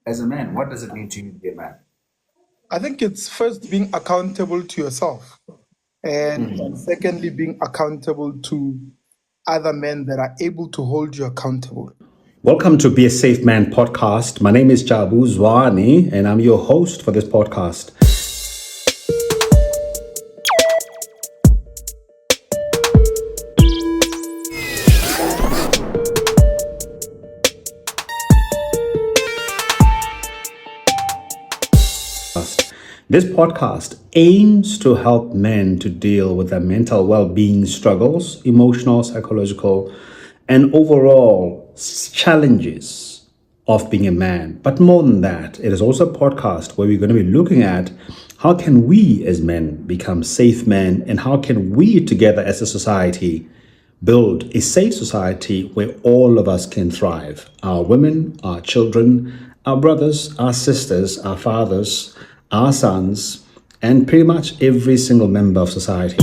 as a man? What does it mean to you to be a man? I think it's first being accountable to yourself, and secondly, being accountable to other men that are able to hold you accountable. Welcome to Be a Safe Man podcast. My name is Jabu Zwane, and I'm your host for this podcast. This podcast aims to help men to deal with their mental well-being struggles, emotional, psychological, and overall challenges of being a man. But more than that, it is also a podcast where we're going to be looking at how can we as men become safe men, and how can we together as a society build a safe society where all of us can thrive. Our women, our children, our brothers, our sisters, our fathers, our sons, and pretty much every single member of society.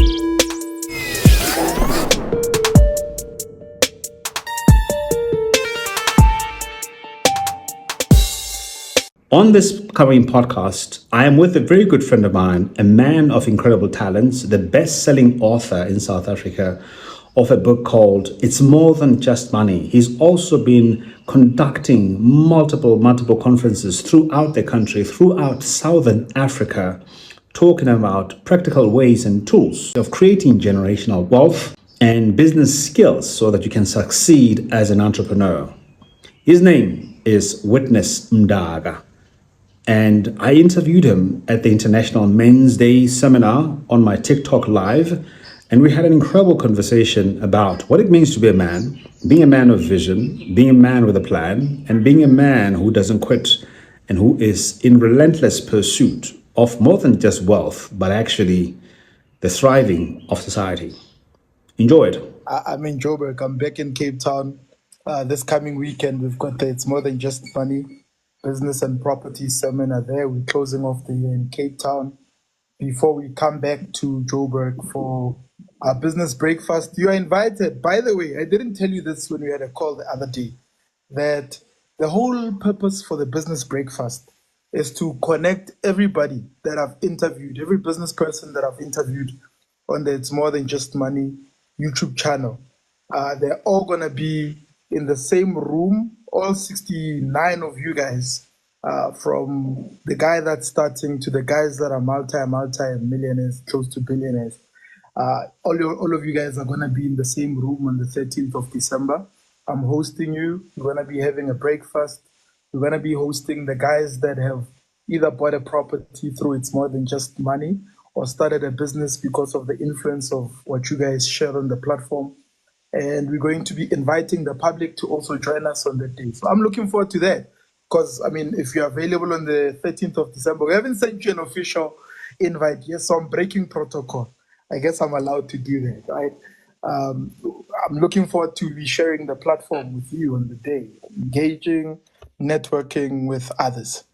On this coming podcast, I am with a very good friend of mine, a man of incredible talents, the best-selling author in South Africa of a book called It's More Than Just Money. He's also been conducting multiple conferences throughout the country, throughout Southern Africa, talking about practical ways and tools of creating generational wealth and business skills so that you can succeed as an entrepreneur. His name is Witness Mdaka. And I interviewed him at the International Men's Day seminar on my TikTok live. And we had an incredible conversation about what it means to be a man, being a man of vision, being a man with a plan, and being a man who doesn't quit and who is in relentless pursuit of more than just wealth, but actually the thriving of society. Enjoy it. I'm in Joburg. I'm back in Cape Town. This coming weekend, we've got the It's More Than Just Money Business and Property Seminar there. We're closing off the year in Cape Town before we come back to Joburg for our business breakfast. You are invited. By the way, I didn't tell you this when we had a call the other day, that the whole purpose for the business breakfast is to connect everybody that I've interviewed, every business person that I've interviewed on the It's More Than Just Money YouTube channel. They're all going to be in the same room, all 69 of you guys, from the guy that's starting to the guys that are multi millionaires, close to billionaires. All of you guys are going to be in the same room on the 13th of December. I'm hosting you. We're going to be having a breakfast. We're going to be hosting the guys that have either bought a property through It's More Than Just Money or started a business because of the influence of what you guys share on the platform. And we're going to be inviting the public to also join us on that day. So I'm looking forward to that. Because, I mean, if you're available on the 13th of December, we haven't sent you an official invite yet, so I'm breaking protocol. I guess I'm allowed to do that, right? I'm looking forward to be sharing the platform with you on the day, engaging, networking with others.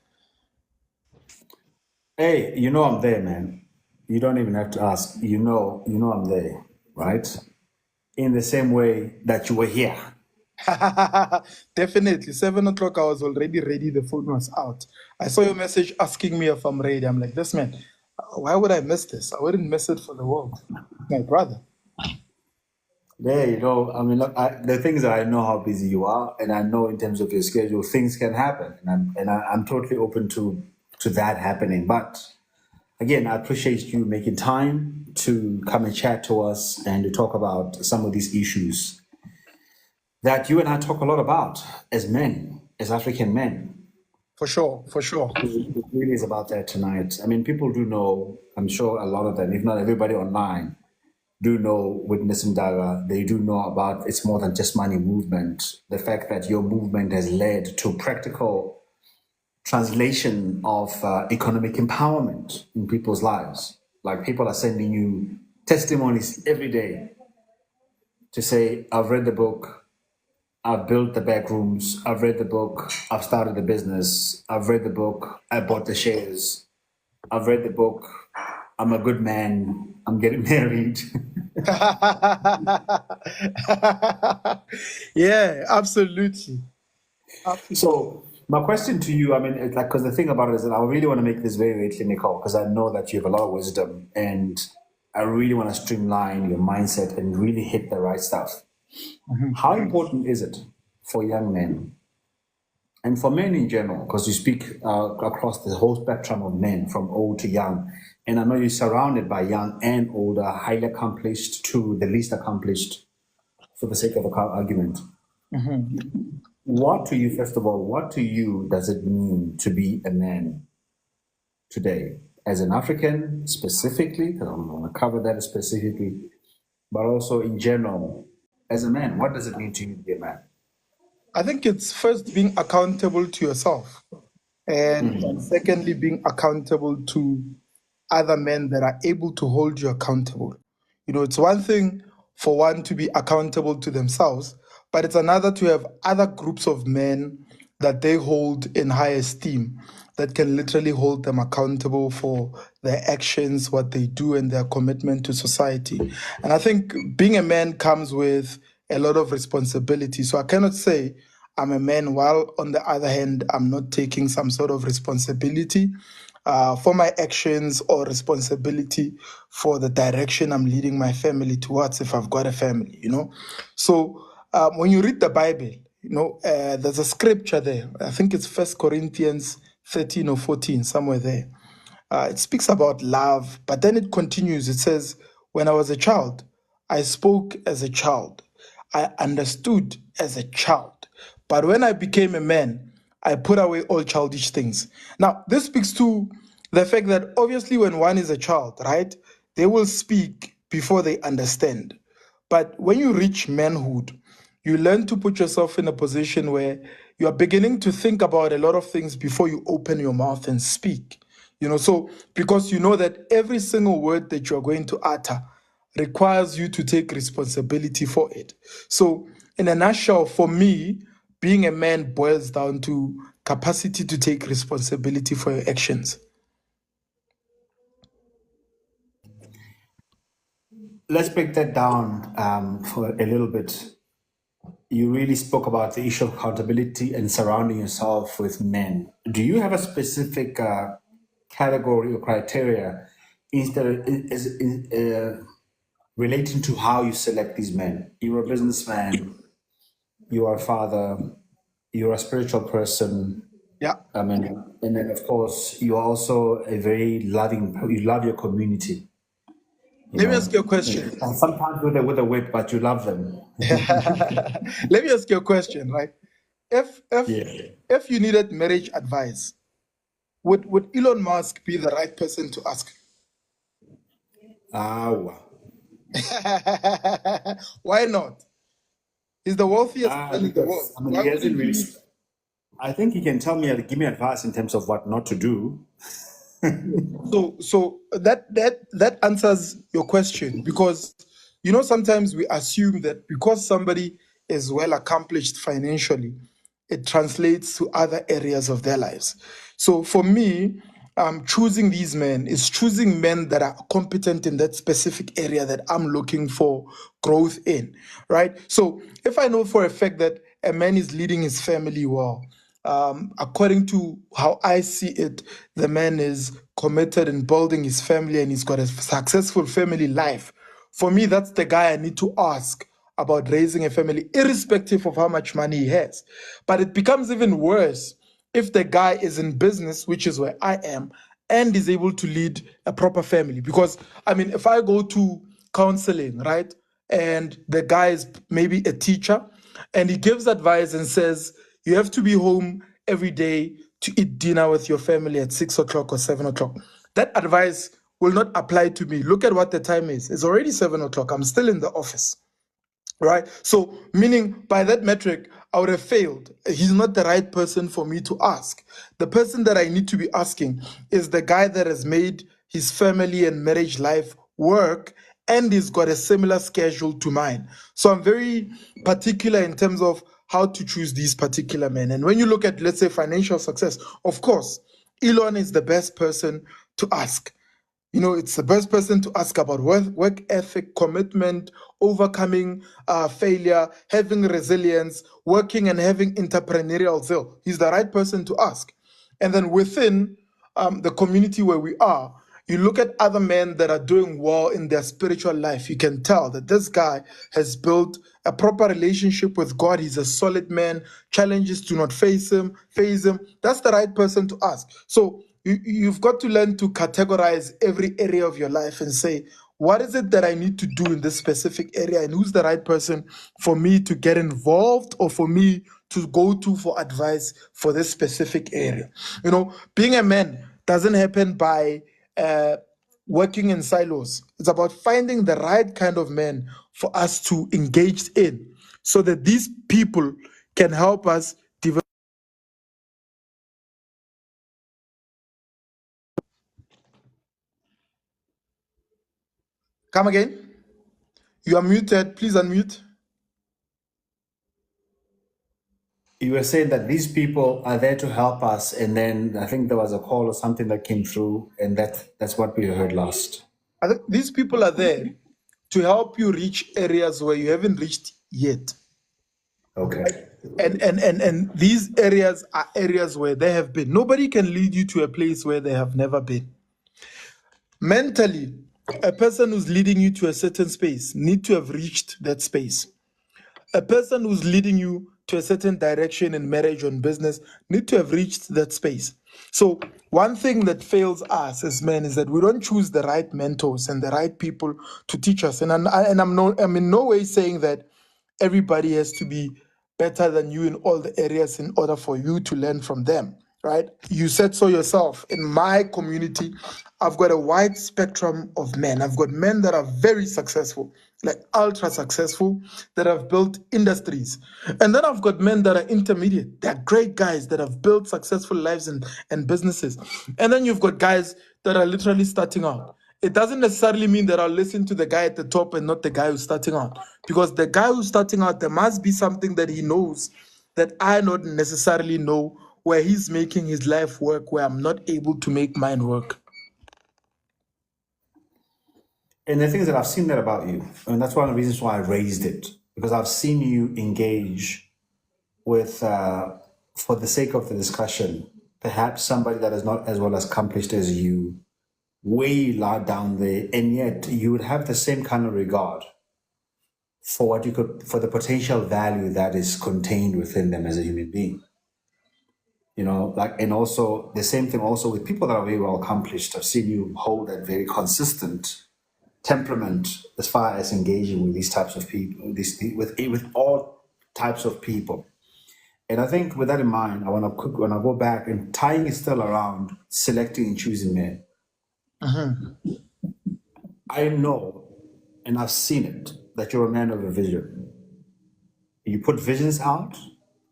Hey, you know I'm there, man. You don't even have to ask. You know I'm there, right? In the same way that you were here. Definitely. 7 o'clock, I was already ready. The phone was out. I saw your message asking me if I'm ready. I'm like, this man, why would I miss this? I wouldn't miss it for the world. My brother. Yeah, I mean, look, the things that I know how busy you are, and I know in terms of your schedule, things can happen, and I'm totally open to that happening. But again, I appreciate you making time to come and chat to us and to talk about some of these issues that you and I talk a lot about as men, as African men. For sure. It really is about that tonight. I mean, people do know, I'm sure a lot of them, if not everybody online, do know Witness Mdaka. They do know about It's More Than Just Money movement. The fact that your movement has led to practical translation of economic empowerment in people's lives. Like, people are sending you testimonies every day to say, I've read the book, I've built the back rooms, I've read the book, I've started a business, I've read the book, I bought the shares, I've read the book, I'm a good man, I'm getting married. Yeah, absolutely. So My question to you, I mean, it's like, because the thing about it is that I really want to make this very, very clinical because I know that you have a lot of wisdom and I really want to streamline your mindset and really hit the right stuff. How important is it for young men and for men in general? Because you speak across the whole spectrum of men from old to young. And I know you're surrounded by young and older, highly accomplished to the least accomplished, for the sake of the argument. What to you, first of all, what to you does it mean to be a man today? As an African specifically, because I'm going to cover that specifically, but also in general, as a man, what does it mean to you to be a man? I think it's first being accountable to yourself, and secondly, being accountable to other men that are able to hold you accountable. You know, it's one thing for one to be accountable to themselves, but it's another to have other groups of men that they hold in high esteem that can literally hold them accountable for their actions, what they do, and their commitment to society. And I think being a man comes with a lot of responsibility. So I cannot say I'm a man while on the other hand, I'm not taking some sort of responsibility for my actions or responsibility for the direction I'm leading my family towards if I've got a family, you know. So when you read the Bible, you know, there's a scripture there. I think it's 1 Corinthians 13 or 14, somewhere there. It speaks about love, but then it continues. It says, when I was a child, I spoke as a child. I understood as a child. But when I became a man, I put away all childish things. Now, this speaks to the fact that obviously when one is a child, right, they will speak before they understand. But when you reach manhood, you learn to put yourself in a position where you are beginning to think about a lot of things before you open your mouth and speak. You know, so because you know that every single word that you're going to utter requires you to take responsibility for it. So, in a nutshell, for me, being a man boils down to capacity to take responsibility for your actions. Let's break that down for a little bit. You really spoke about the issue of accountability and surrounding yourself with men. Do you have a specific category or criteria instead relating to how you select these men? You're a businessman, you are a father, you're a spiritual person. Yeah. I mean, and then of course you're also a very loving. You love your community. You Let me ask know, you a question. and sometimes with a whip, but you love them. Let me ask you a question, right? If if Yeah. if you needed marriage advice, would Elon Musk be the right person to ask? Ah, wow. Why not? He's the wealthiest man in the world. Because I mean, Why he hasn't wouldn't you really. need? I think he can tell me, give me advice in terms of what not to do. So that answers your question, because you know sometimes we assume that because somebody is well accomplished financially, it translates to other areas of their lives. So for me, choosing these men is choosing men that are competent in that specific area that I'm looking for growth in, right? So if I know for a fact that a man is leading his family well, according to how I see it, the man is committed in building his family and he's got a successful family life. For me, that's the guy I need to ask about raising a family, irrespective of how much money he has. But it becomes even worse if the guy is in business, which is where I am, and is able to lead a proper family. Because, I mean, if I go to counseling, right, and the guy is maybe a teacher, and he gives advice and says, you have to be home every day to eat dinner with your family at 6 o'clock or 7 o'clock. That advice will not apply to me. Look at what the time is. It's already 7 o'clock. I'm still in the office. Right. So, meaning by that metric, I would have failed. He's not the right person for me to ask. The person that I need to be asking is the guy that has made his family and marriage life work and he's got a similar schedule to mine. So, I'm very particular in terms of how to choose these particular men. And when you look at, let's say, financial success, of course, Elon is the best person to ask. You know, it's the best person to ask about work ethic, commitment, overcoming failure, having resilience, working and having entrepreneurial zeal. He's the right person to ask. And then within the community where we are, you look at other men that are doing well in their spiritual life. You can tell that this guy has built a proper relationship with God. He's a solid man. Challenges do not phase him. That's the right person to ask. So you've got to learn to categorize every area of your life and say, what is it that I need to do in this specific area, and who's the right person for me to get involved or for me to go to for advice for this specific area. You know, being a man doesn't happen by working in silos. It's about finding the right kind of men for us to engage in so that these people can help us develop. Come again? You are muted. Please unmute. You were saying that these people are there to help us, and then I think there was a call or something that came through, and that's what we heard last. I think these people are there to help you reach areas where you haven't reached yet. Okay. And these areas are areas where they have been. Nobody can lead you to a place where they have never been. Mentally, a person who's leading you to a certain space need to have reached that space. A person who's leading you to a certain direction in marriage or in business need to have reached that space. So one thing that fails us as men is that we don't choose the right mentors and the right people to teach us. And I'm in no way saying that everybody has to be better than you in all the areas in order for you to learn from them, right? You said so yourself. In my community, I've got a wide spectrum of men. I've got men that are very successful, like ultra successful, that have built industries. And then I've got men that are intermediate. They're great guys that have built successful lives and businesses. And then you've got guys that are literally starting out. It doesn't necessarily mean that I'll listen to the guy at the top and not the guy who's starting out. Because the guy who's starting out, there must be something that he knows that I not necessarily know, where he's making his life work, where I'm not able to make mine work. And the thing is that I've seen that about you, and that's one of the reasons why I raised it, because I've seen you engage with, for the sake of the discussion, perhaps somebody that is not as well accomplished as you, way loud down there, and yet you would have the same kind of regard for what you could, for the potential value that is contained within them as a human being. You know, like, and also the same thing also with people that are very well accomplished. I've seen you hold that very consistent temperament as far as engaging with these types of people, with all types of people. And I think with that in mind, I want to go back, and tying is still around selecting and choosing men. I know, and I've seen it, that you're a man of a vision. You put visions out,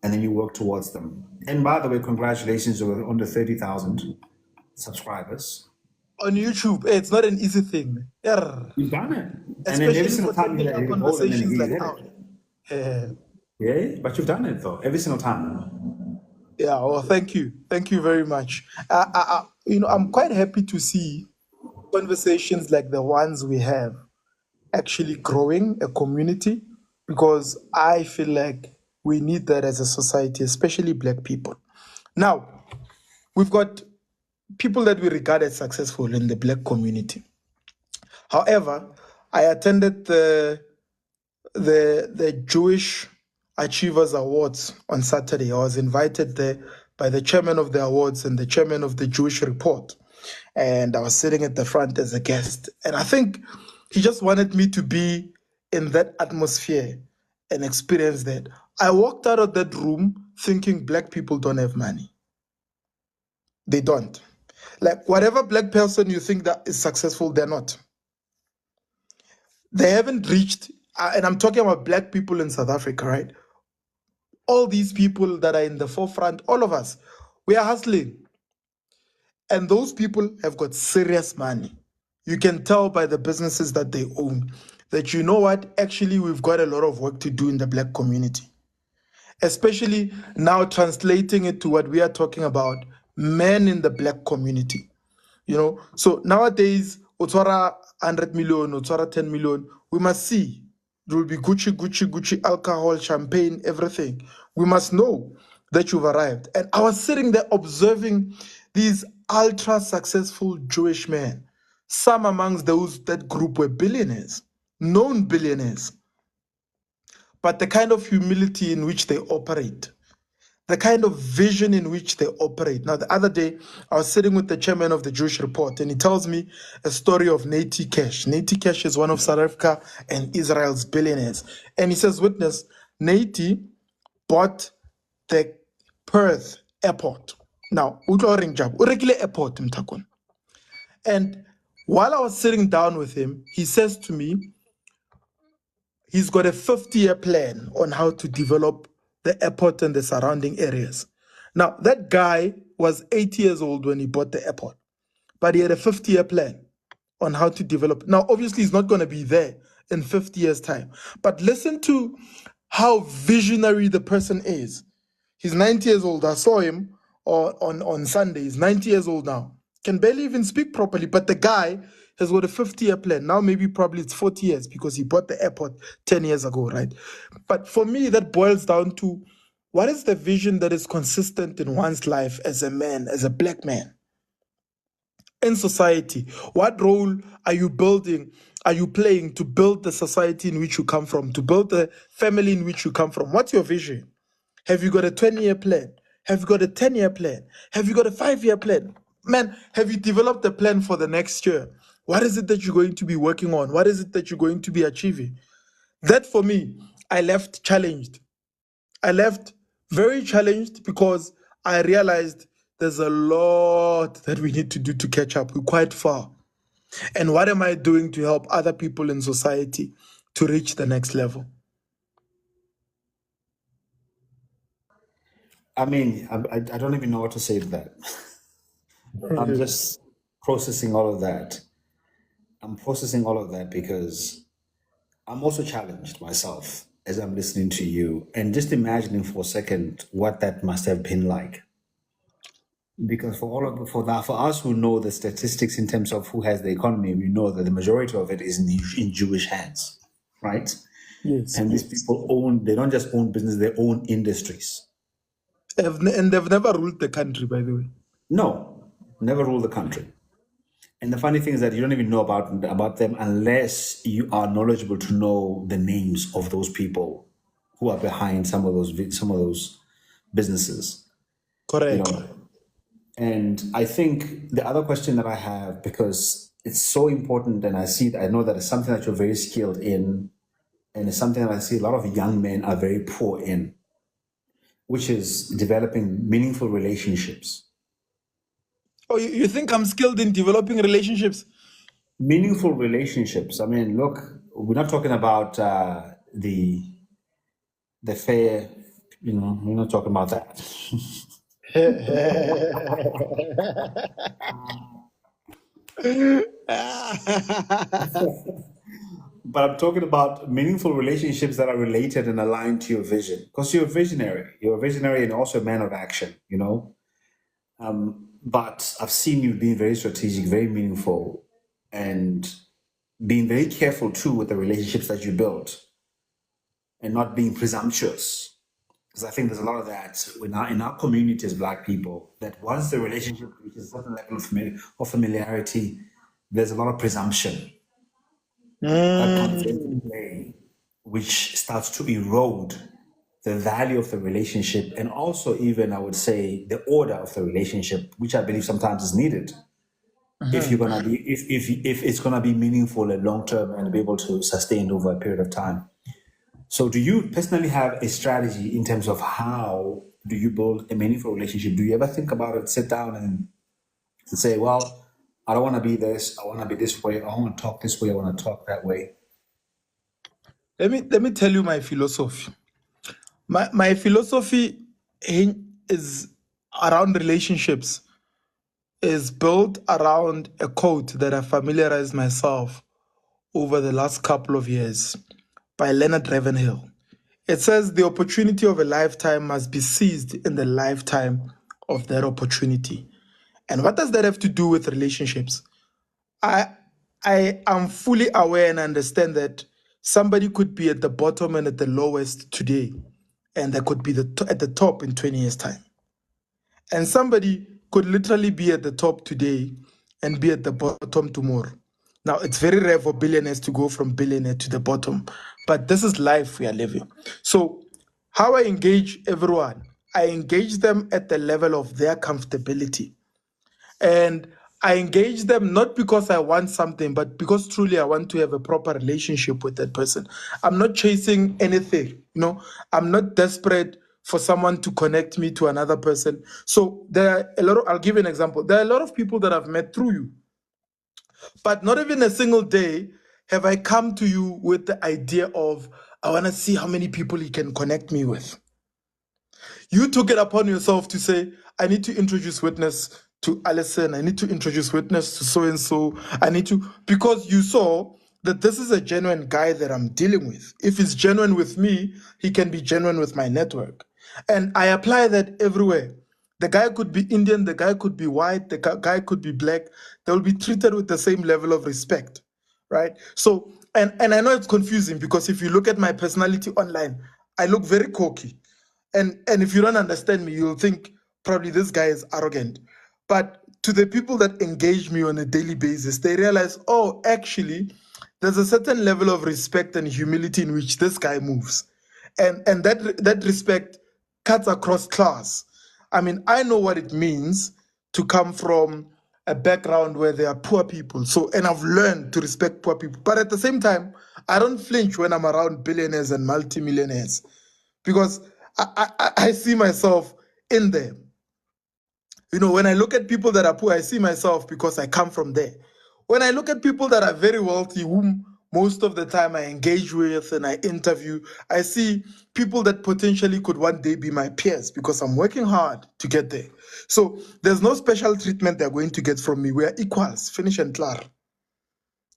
and then you work towards them. And by the way, congratulations, you're under 30,000 subscribers. On YouTube, it's not an easy thing. You've done it. And then every Especially single for time you hit technical a goal, and then conversations you like hit ours. it. Yeah, but you've done it though, every single time. Yeah, well, thank you. Thank you very much. You know, I'm quite happy to see conversations like the ones we have actually growing a community, because I feel like we need that as a society, especially Black people. Now, we've got people that we regard as successful in the Black community. However, I attended the Jewish Achievers Awards on Saturday. I was invited there by the chairman of the awards and the chairman of the Jewish Report. And I was sitting at the front as a guest. And I think he just wanted me to be in that atmosphere and experience that. I walked out of that room thinking Black people don't have money. They don't. Like, whatever Black person you think that is successful, they're not. They haven't reached, and I'm talking about Black people in South Africa, right? All these people that are in the forefront, all of us, we are hustling. And those people have got serious money. You can tell by the businesses that they own that, you know what, actually, we've got a lot of work to do in the Black community. Especially now translating it to what we are talking about, men in the Black community. You know, so nowadays Utwara 100 million, Utwara 10 million. We must see. It will be Gucci, Gucci, Gucci, alcohol, champagne, everything. We must know that you've arrived. And I was sitting there observing these ultra successful Jewish men. Some amongst those that group were billionaires, known billionaires. But the kind of humility in which they operate, the kind of vision in which they operate. Now, the other day, I was sitting with the chairman of the Jewish Report, and he tells me a story of Nati Cash. Nati Cash is one of South Africa and Israel's billionaires. And he says, Witness, Nati bought the Perth airport. Now, Jabu airport, Mtakon. And while I was sitting down with him, he says to me, he's got a 50-year plan on how to develop the airport and the surrounding areas. Now, that guy was 80 years old when he bought the airport, but he had a 50-year plan on how to develop. Now, obviously, he's not going to be there in 50 years' time, but listen to how visionary the person is. He's 90 years old. I saw him on Sunday. He's 90 years old now. Can barely even speak properly, but the guy has got a 50-year plan. Now maybe probably it's 40 years because he bought the airport 10 years ago, right? But for me, that boils down to what is the vision that is consistent in one's life as a man, as a black man in society? What role are you building, are you playing to build the society in which you come from, to build the family in which you come from? What's your vision? Have you got a 20-year plan? Have you got a 10-year plan? Have you got a 5-year plan? Man, have you developed a plan for the next year? What is it that you're going to be working on? What is it that you're going to be achieving? That for me, I left challenged. I left very challenged because I realized there's a lot that we need to do to catch up. We're quite far. And what am I doing to help other people in society to reach the next level? I mean, I don't even know what to say to that. I'm just processing all of that. I'm processing all of that because I'm also challenged myself as I'm listening to you and just imagining for a second what that must have been like. Because for us who know the statistics in terms of who has the economy, we know that the majority of it is in Jewish hands, right? Yes. And these people they don't just own business, they own industries. And they've never ruled the country, by the way. No, never rule the country. And the funny thing is that you don't even know about them unless you are knowledgeable to know the names of those people who are behind some of those businesses. You Correct. know, and I think the other question that I have, because it's so important, and I know that it's something that you're very skilled in, and it's something that I see a lot of young men are very poor in, which is developing meaningful relationships. Oh, you think I'm skilled in developing relationships? Meaningful relationships. I mean, look, we're not talking about the fair, we're not talking about that. But I'm talking about meaningful relationships that are related and aligned to your vision. Because you're a visionary. You're a visionary and also a man of action. But I've seen you being very strategic, very meaningful, and being very careful too with the relationships that you build and not being presumptuous. Because I think there's a lot of that in our community as Black people, that once the relationship reaches a certain level of familiarity, there's a lot of presumption that comes into play, which starts to erode the value of the relationship and also even, I would say, the order of the relationship, which I believe sometimes is needed if you're gonna be if it's gonna be meaningful and long term and be able to sustain over a period of time. So do you personally have a strategy in terms of how do you build a meaningful relationship? Do you ever think about it, sit down and say, well, I don't want to be this, I want to be this way, I want to talk this way, I want to talk that way? Let me tell you my philosophy. My philosophy is around relationships is built around a quote that I familiarized myself over the last couple of years by Leonard Ravenhill. It says the opportunity of a lifetime must be seized in the lifetime of that opportunity. And what does that have to do with relationships? I am fully aware and understand that somebody could be at the bottom and at the lowest today, and they could be at the top in 20 years' time. And somebody could literally be at the top today and be at the bottom tomorrow. Now, it's very rare for billionaires to go from billionaire to the bottom, but this is life we are living. So, how I engage everyone, I engage them at the level of their comfortability. And I engage them not because I want something, but because truly I want to have a proper relationship with that person. I'm not chasing anything, I'm not desperate for someone to connect me to another person. So there are a lot of, I'll give you an example. There are a lot of people that I've met through you, but not even a single day have I come to you with the idea of, I want to see how many people he can connect me with. You took it upon yourself to say, I need to introduce Witness to Alison. I need to introduce Witness to so-and-so. I need to, because you saw that this is a genuine guy that I'm dealing with. If he's genuine with me, he can be genuine with my network. And I apply that everywhere. The guy could be Indian, the guy could be white, the guy could be black. They will be treated with the same level of respect, right? So, and I know it's confusing because if you look at my personality online, I look very cocky. And if you don't understand me, you'll think probably this guy is arrogant. But to the people that engage me on a daily basis, they realize, oh, actually, there's a certain level of respect and humility in which this guy moves. And that respect cuts across class. I mean, I know what it means to come from a background where there are poor people. So, and I've learned to respect poor people. But at the same time, I don't flinch when I'm around billionaires and multimillionaires because I see myself in them. When I look at people that are poor, I see myself because I come from there. When I look at people that are very wealthy, whom most of the time I engage with and I interview, I see people that potentially could one day be my peers because I'm working hard to get there. So there's no special treatment they're going to get from me. We are equals, finish and clear.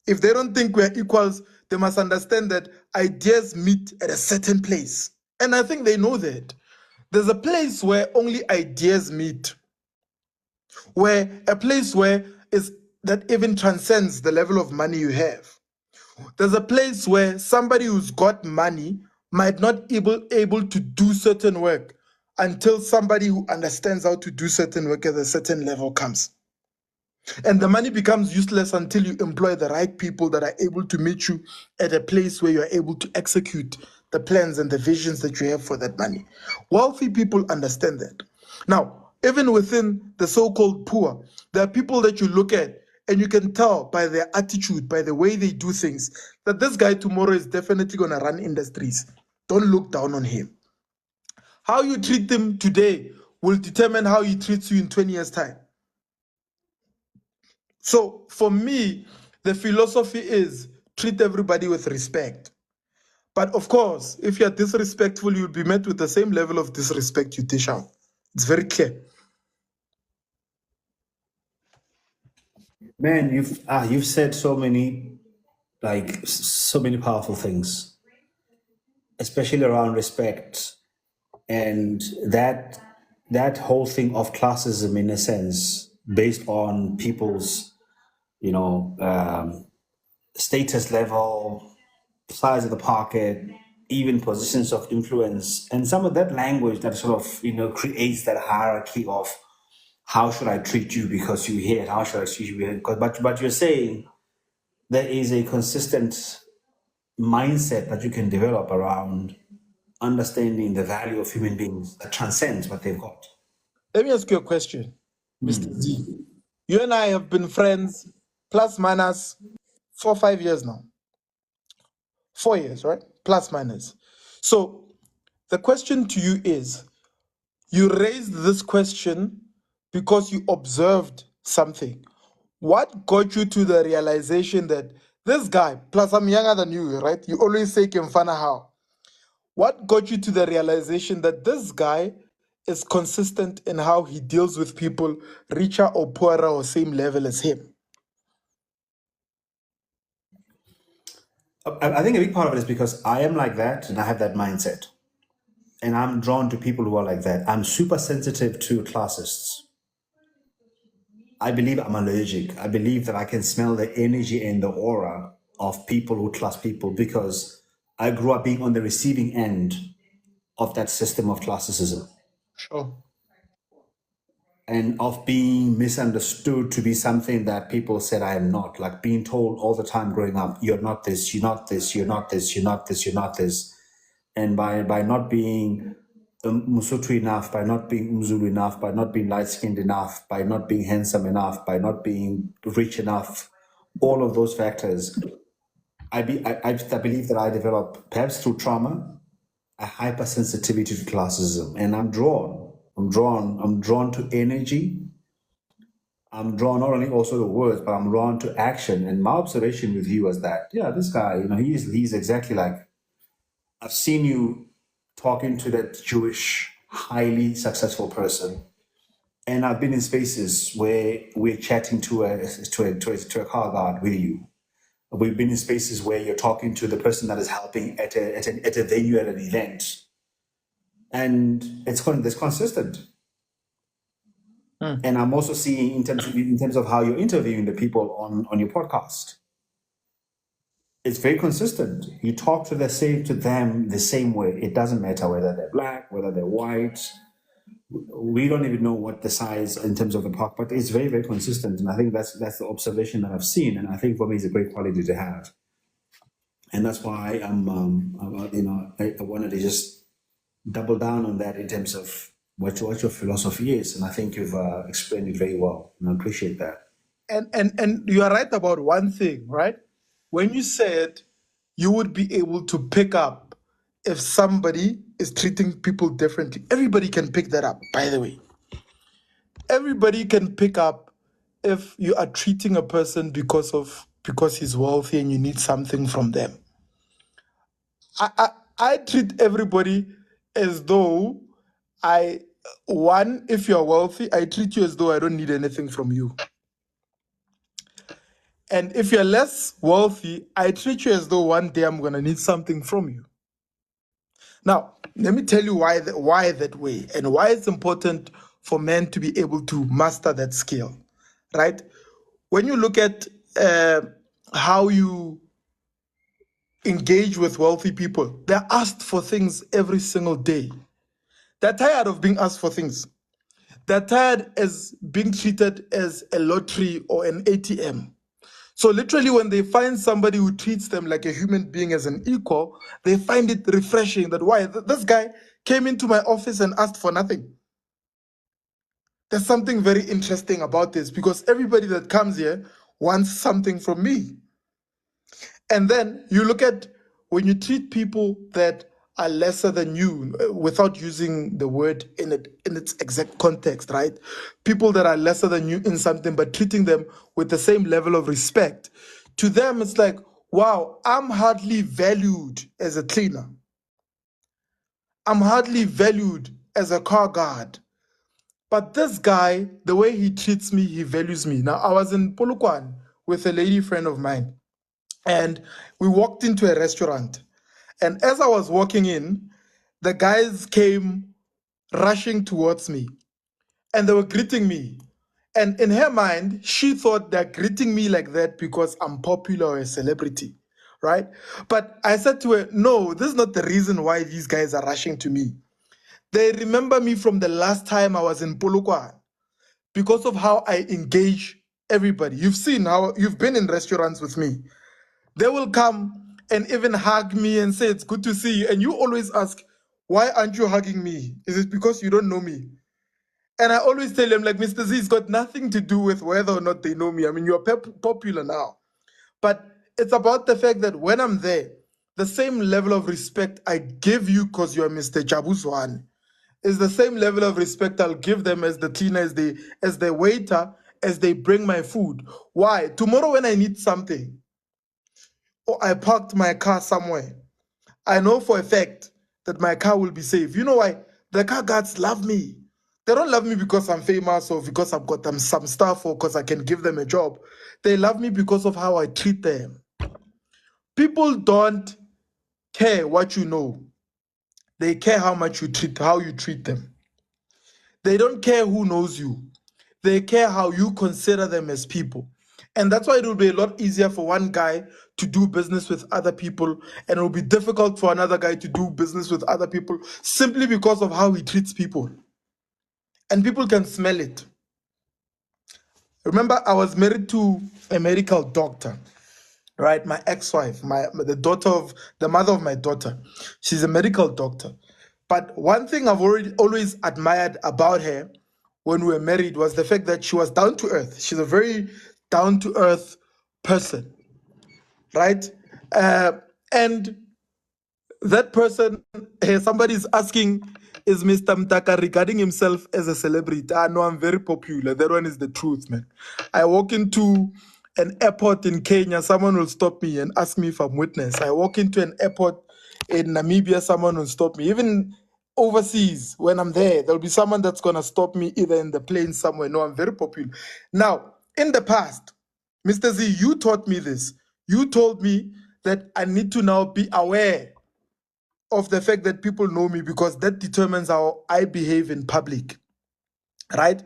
If they don't think we're equals, they must understand that ideas meet at a certain place. And I think they know that. There's a place where only ideas meet, where a place where is that even transcends the level of money you have. There's a place where somebody who's got money might not able to do certain work until somebody who understands how to do certain work at a certain level comes. And the money becomes useless until you employ the right people that are able to meet you at a place where you're able to execute the plans and the visions that you have for that money. Wealthy people understand that. Now, even within the so-called poor, there are people that you look at and you can tell by their attitude, by the way they do things, that this guy tomorrow is definitely going to run industries. Don't look down on him. How you treat him today will determine how he treats you in 20 years' time. So for me, the philosophy is treat everybody with respect. But of course, if you're disrespectful, you'll be met with the same level of disrespect you dish out. It's very clear. Man, you've said so many so many powerful things, especially around respect and that whole thing of classism in a sense based on people's status level, size of the pocket, even positions of influence, and some of that language that sort of creates that hierarchy of how should I treat you because you're here, and how should I treat you here? But you're saying there is a consistent mindset that you can develop around understanding the value of human beings that transcends what they've got. Let me ask you a question, Mr. Z. You and I have been friends plus minus 4 or 5 years now. 4 years, right? Plus minus. So the question to you is, you raised this question because you observed something. What got you to the realization that this guy, plus I'm younger than you, right? You always say Kemfana how. What got you to the realization that this guy is consistent in how he deals with people richer or poorer or same level as him? I think a big part of it is because I am like that and I have that mindset. And I'm drawn to people who are like that. I'm super sensitive to classists. I believe I'm allergic. I believe that I can smell the energy and the aura of people who trust people because I grew up being on the receiving end of that system of classicism Sure. and of being misunderstood to be something that people said I am not, like being told all the time growing up, you're not this, you're not this, you're not this, you're not this, you're not this. And by not being Mosotho enough, by not being Mzulu enough, by not being light skinned enough, by not being handsome enough, by not being rich enough, all of those factors, I believe that I develop, perhaps through trauma, a hypersensitivity to classism, and I'm drawn to energy. I'm drawn not only also to words, but I'm drawn to action. And my observation with you was that, yeah, this guy, he's exactly like I've seen you talking to that Jewish, highly successful person, and I've been in spaces where we're chatting to a car guard with you. We've been in spaces where you're talking to the person that is helping at a venue at an event, and it's consistent. And I'm also seeing in terms of how you're interviewing the people on your podcast. It's very consistent. You talk to them the same way. It doesn't matter whether they're black, whether they're white. We don't even know what the size in terms of the park, but it's very, very consistent. And I think that's the observation that I've seen. And I think for me, it's a great quality to have. And that's why I wanted to just double down on that in terms of what your philosophy is. And I think you've explained it very well. And I appreciate that. And you are right about one thing, right? When you said you would be able to pick up if somebody is treating people differently, everybody can pick that up, by the way. Everybody can pick up if you are treating a person because he's wealthy and you need something from them. I treat everybody as though if you're wealthy, I treat you as though I don't need anything from you. And if you're less wealthy, I treat you as though one day I'm going to need something from you. Now, let me tell you why that way and why it's important for men to be able to master that skill, right? When you look at how you engage with wealthy people, they're asked for things every single day. They're tired of being asked for things. They're tired as being treated as a lottery or an ATM. So literally when they find somebody who treats them like a human being as an equal, they find it refreshing that why this guy came into my office and asked for nothing. There's something very interesting about this because everybody that comes here wants something from me. And then you look at when you treat people that are lesser than you, without using the word in its exact context, right? People that are lesser than you in something, but treating them with the same level of respect. To them, it's like, wow, I'm hardly valued as a cleaner. I'm hardly valued as a car guard. But this guy, the way he treats me, he values me. Now, I was in Polokwane with a lady friend of mine, and we walked into a restaurant. And as I was walking in, the guys came rushing towards me and they were greeting me. And in her mind, she thought they're greeting me like that because I'm popular or a celebrity, right? But I said to her, no, this is not the reason why these guys are rushing to me. They remember me from the last time I was in Polokwane because of how I engage everybody. You've seen how you've been in restaurants with me. They will come and even hug me and say, it's good to see you. And you always ask, why aren't you hugging me? Is it because you don't know me? And I always tell them, like, Mr. Z, it's got nothing to do with whether or not they know me. I mean, you're popular now. But it's about the fact that when I'm there, the same level of respect I give you because you're Mr. Jabu Zwane is the same level of respect I'll give them as the cleaner, as the waiter, as they bring my food. Why? Tomorrow when I need something, or I parked my car somewhere, I know for a fact that my car will be safe. You know why? The car guards love me. They don't love me because I'm famous or because I've got them some stuff or because I can give them a job. They love me because of how I treat them. People don't care what you know. They care how you treat them. They don't care who knows you. They care how you consider them as people. And that's why it will be a lot easier for one guy to do business with other people, and it will be difficult for another guy to do business with other people simply because of how he treats people. And people can smell it. Remember, I was married to a medical doctor, right? My ex-wife, the mother of my daughter. She's a medical doctor. But one thing I've always admired about her when we were married was the fact that she was down to earth. She's a very down to earth person, right? And that person, somebody's asking, is Mr. Mdaka regarding himself as a celebrity? No, I'm very popular. That one is the truth, man. I walk into an airport in Kenya, someone will stop me and ask me if I'm Witness. I walk into an airport in Namibia, someone will stop me. Even overseas, when I'm there'll be someone that's going to stop me either in the plane somewhere. No, I'm very popular. Now, in the past, Mr. Z, you taught me this. You told me that I need to now be aware of the fact that people know me, because that determines how I behave in public, right?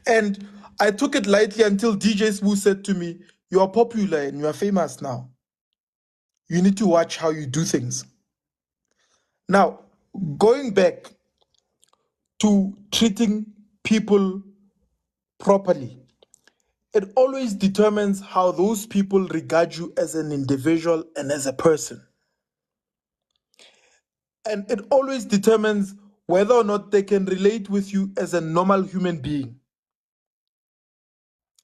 And I took it lightly until DJ Smooth said to me, you are popular and you are famous now. You need to watch how you do things. Now, going back to treating people properly, it always determines how those people regard you as an individual and as a person. And it always determines whether or not they can relate with you as a normal human being.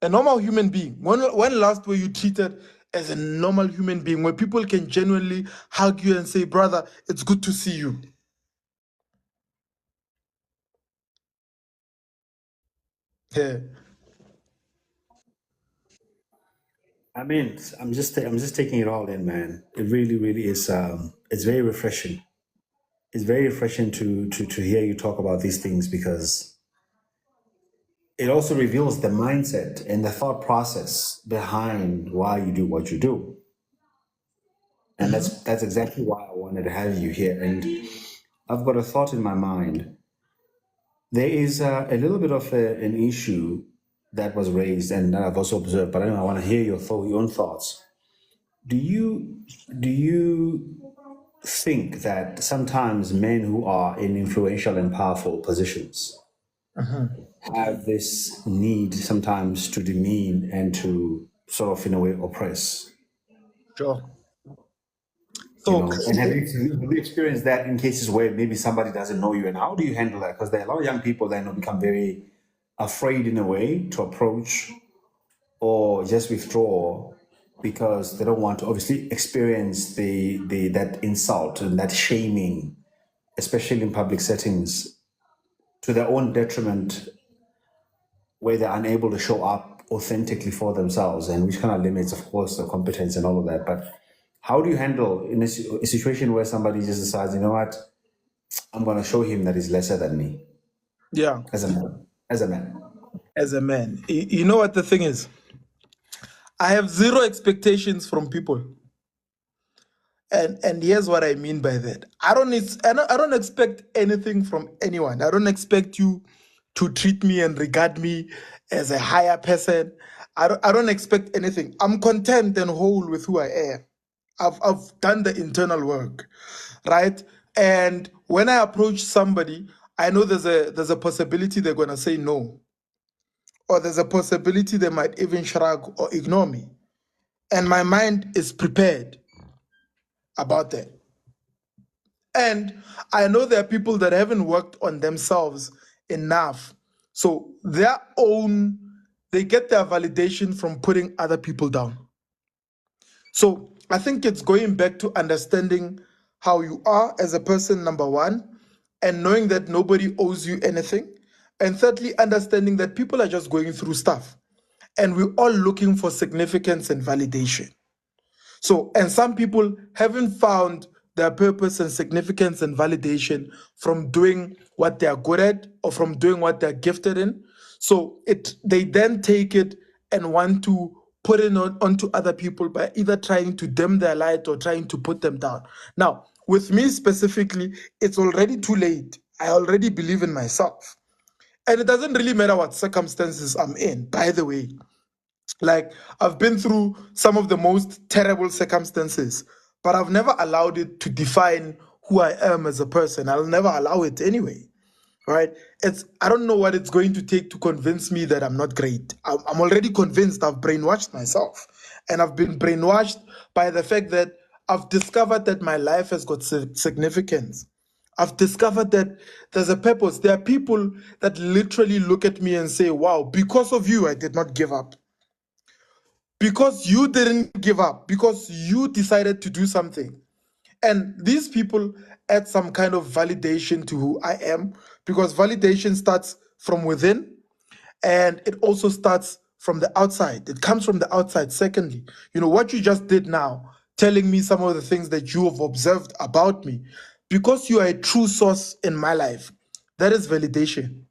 A normal human being. When last were you treated as a normal human being, where people can genuinely hug you and say, brother, it's good to see you? Yeah. I mean, I'm just taking it all in, man. It really, really is. It's very refreshing. It's very refreshing to hear you talk about these things, because it also reveals the mindset and the thought process behind why you do what you do. And that's exactly why I wanted to have you here. And I've got a thought in my mind. There is a little bit of an issue that was raised, and that I've also observed. But I want to hear your own thoughts. Do you do you think that sometimes men who are in influential and powerful positions have this need sometimes to demean and to sort of, in a way, oppress? Sure. You So, know, and have you experienced that in cases where maybe somebody doesn't know you, and how do you handle that? Because there are a lot of young people that become very afraid in a way to approach or just withdraw because they don't want to obviously experience the that insult and that shaming, especially in public settings, to their own detriment, where they're unable to show up authentically for themselves, and which kind of limits, of course, the competence and all of that. But how do you handle in a situation where somebody just decides, you know what, I'm going to show him that he's lesser than me yeah, as a man, as a man. as a man, you know what the thing is? I have zero expectations from people. And here's what I mean by that. I don't expect anything from anyone. I don't expect you to treat me and regard me as a higher person. I don't expect anything. I'm content and whole with who I am. I've done the internal work, right? And when I approach somebody, I know there's a possibility they're gonna say no, or there's a possibility they might even shrug or ignore me. And my mind is prepared about that. And I know there are people that haven't worked on themselves enough. So they get their validation from putting other people down. So I think it's going back to understanding how you are as a person, number one, and knowing that nobody owes you anything. And thirdly, understanding that people are just going through stuff. And we're all looking for significance and validation. So, and some people haven't found their purpose and significance and validation from doing what they are good at or from doing what they're gifted in. So they then take it and want to put it onto other people by either trying to dim their light or trying to put them down. Now, with me specifically, it's already too late. I already believe in myself. And it doesn't really matter what circumstances I'm in, by the way. Like, I've been through some of the most terrible circumstances, but I've never allowed it to define who I am as a person. I'll never allow it anyway. Right? I don't know what it's going to take to convince me that I'm not great. I'm already convinced. I've brainwashed myself. And I've been brainwashed by the fact that I've discovered that my life has got significance. I've discovered that there's a purpose. There are people that literally look at me and say, wow, because of you, I did not give up. Because you didn't give up, because you decided to do something. And these people add some kind of validation to who I am, because validation starts from within and it also starts from the outside. It comes from the outside. Secondly, what you just did now, telling me some of the things that you have observed about me, because you are a true source in my life, that is validation.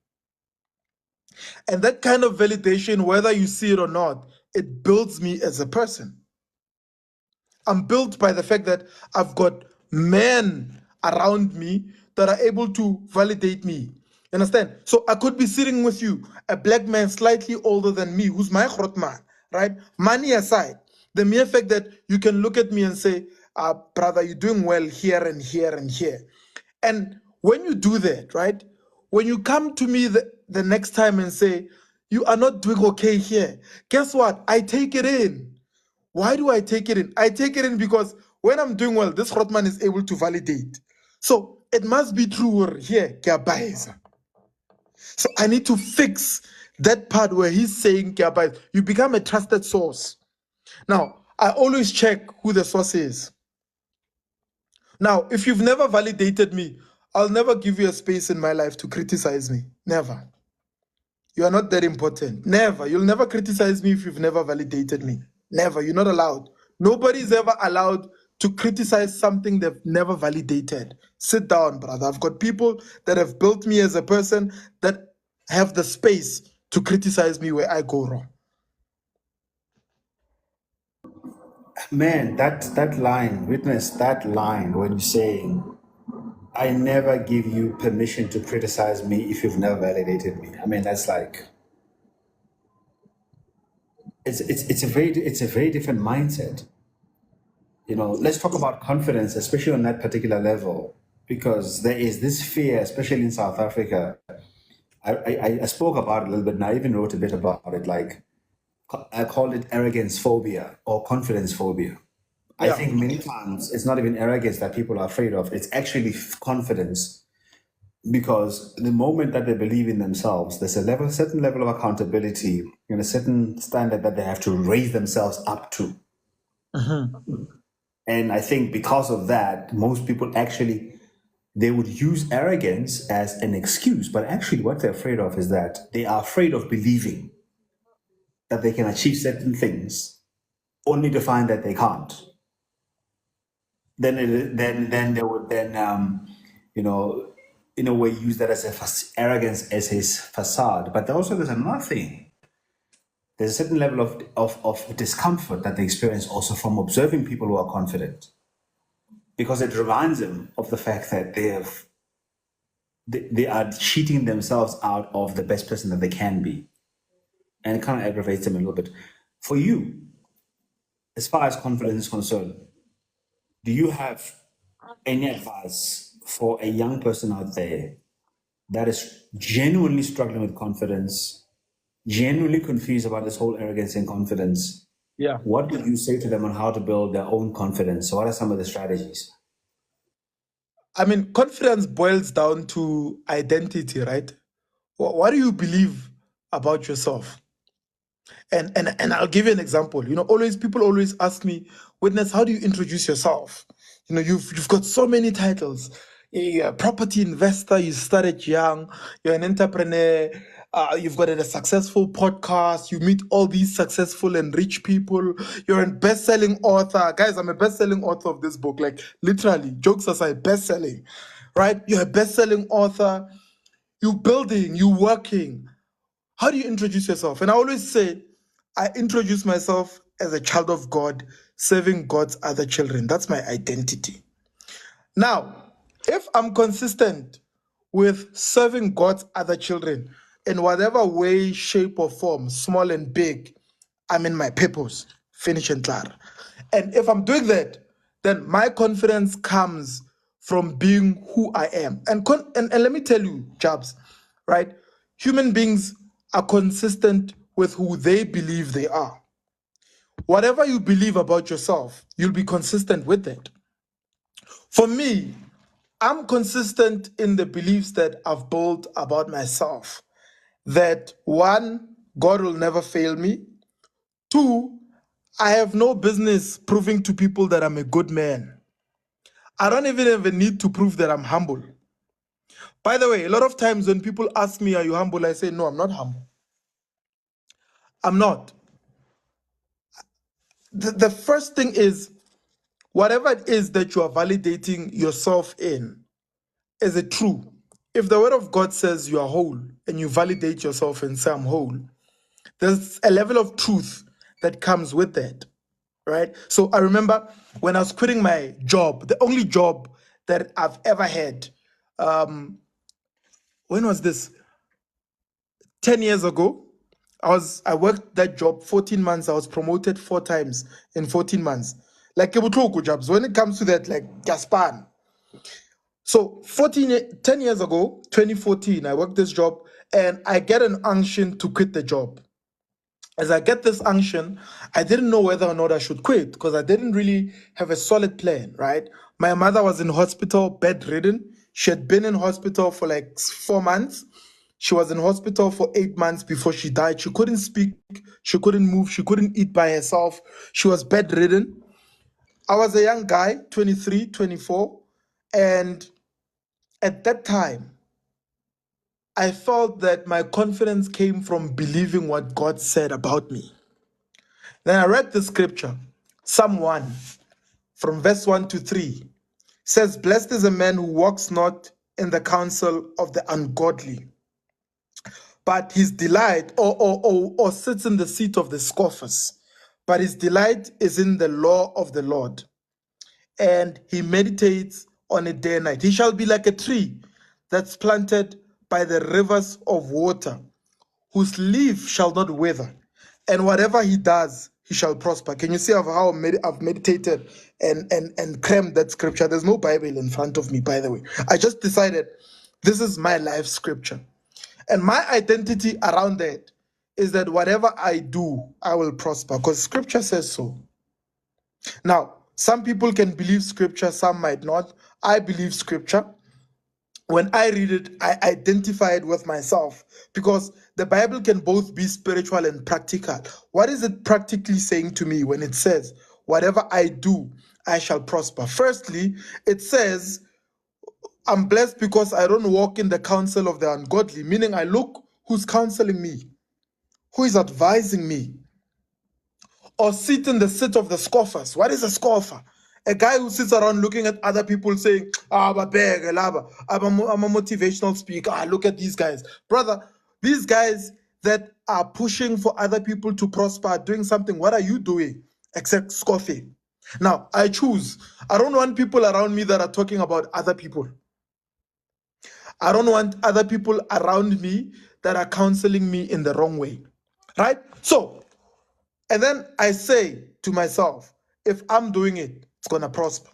And that kind of validation, whether you see it or not, it builds me as a person. I'm built by the fact that I've got men around me that are able to validate me. You understand? So I could be sitting with you, a black man slightly older than me, who's my man, right? Money aside, the mere fact that you can look at me and say, brother, you're doing well here and here and here. And when you do that, right? When you come to me the next time and say, you are not doing okay here, guess what? I take it in. Why do I take it in? I take it in because when I'm doing well, this Rotman is able to validate. So it must be true here. So I need to fix that part where he's saying you become a trusted source. Now, I always check who the source is. Now, if you've never validated me, I'll never give you a space in my life to criticize me. Never. You are not that important. Never. You'll never criticize me if you've never validated me. Never. You're not allowed. Nobody's ever allowed to criticize something they've never validated. Sit down, brother. I've got people that have built me as a person that have the space to criticize me where I go wrong. Man, that line, witness that line when you're saying, I never give you permission to criticize me if you've never validated me. I mean, that's like it's a very different mindset. Let's talk about confidence, especially on that particular level, because there is this fear, especially in South Africa. I spoke about it a little bit, and I even wrote a bit about it. Like, I call it arrogance phobia or confidence phobia. I think many times it's not even arrogance that people are afraid of, it's actually confidence. Because the moment that they believe in themselves, there's a certain level of accountability and a certain standard that they have to raise themselves up to. And I think because of that, most people actually, they would use arrogance as an excuse, but actually what they're afraid of is that they are afraid of believing that they can achieve certain things only to find that they can't. Then they would in a way use that as arrogance as his facade. But also there's another thing. There's a certain level of discomfort that they experience also from observing people who are confident, because it reminds them of the fact that they are cheating themselves out of the best person that they can be, and it kind of aggravates them a little bit. For you, as far as confidence is concerned, do you have any advice for a young person out there that is genuinely struggling with confidence, genuinely confused about this whole arrogance and confidence? Yeah. What would you say to them on how to build their own confidence? So what are some of the strategies? I mean, confidence boils down to identity, right? What do you believe about yourself? And I'll give you an example. People always ask me, Witness, how do you introduce yourself? You've got so many titles. You're a property investor, you started young, you're an entrepreneur, you've got a successful podcast, you meet all these successful and rich people, you're a best-selling author. Guys, I'm a best-selling author of this book, like literally, jokes aside, best-selling, right? You're a best-selling author, you building, you working. How do you introduce yourself? And I always say, I introduce myself as a child of God, serving God's other children. That's my identity. Now, if I'm consistent with serving God's other children, in whatever way, shape, or form, small and big, I'm in my purpose. Finish and clear. And if I'm doing that, then my confidence comes from being who I am. And let me tell you, Jabs, right? Human beings are consistent with who they believe they are. Whatever you believe about yourself, you'll be consistent with it. For me, I'm consistent in the beliefs that I've built about myself. That one, God will never fail me. Two, I have no business proving to people that I'm a good man. I don't even have a need to prove that I'm humble. By the way, a lot of times when people ask me, are you humble? I say, no, I'm not humble. I'm not. The first thing is, whatever it is that you are validating yourself in, is it true? If the word of God says you are whole and you validate yourself and say I'm whole, there's a level of truth that comes with that, right? So I remember when I was quitting my job, the only job that I've ever had, when was this? 10 years ago. I worked that job 14 months. I was promoted 4 times in 14 months. Like Kebutloko jobs. When it comes to that, like Gaspan. So 10 years ago, 2014, I worked this job and I get an unction to quit the job. As I get this unction, I didn't know whether or not I should quit because I didn't really have a solid plan, right? My mother was in hospital, bedridden. She had been in hospital for like 4 months. She was in hospital for 8 months before she died. She couldn't speak, she couldn't move, she couldn't eat by herself. She was bedridden. I was a young guy, 23, 24, and at that time, I felt that my confidence came from believing what God said about me. Then I read the scripture, Psalm 1, from verse 1 to 3. Says, blessed is a man who walks not in the counsel of the ungodly, but his delight, or sits in the seat of the scoffers. But his delight is in the law of the Lord, and he meditates on it day and night. He shall be like a tree that's planted by the rivers of water, whose leaf shall not wither, and whatever he does, he shall prosper. Can you see how I've meditated and crammed that scripture? There's no Bible in front of me, by the way. I just decided this is my life scripture. And my identity around that is that whatever I do, I will prosper because scripture says so. Now, some people can believe scripture, some might not. I believe scripture. When I read it, I identify it with myself because the Bible can both be spiritual and practical. What is it practically saying to me when it says, whatever I do, I shall prosper? Firstly, it says, I'm blessed because I don't walk in the counsel of the ungodly, meaning I look who's counseling me, who is advising me, or sit in the seat of the scoffers. What is a scoffer? A guy who sits around looking at other people saying, I'm a motivational speaker. Look at these guys. Brother, these guys that are pushing for other people to prosper are doing something. What are you doing except scoffing? Now, I choose. I don't want people around me that are talking about other people. I don't want other people around me that are counseling me in the wrong way. Right? So, and then I say to myself, if I'm doing it, it's going to prosper.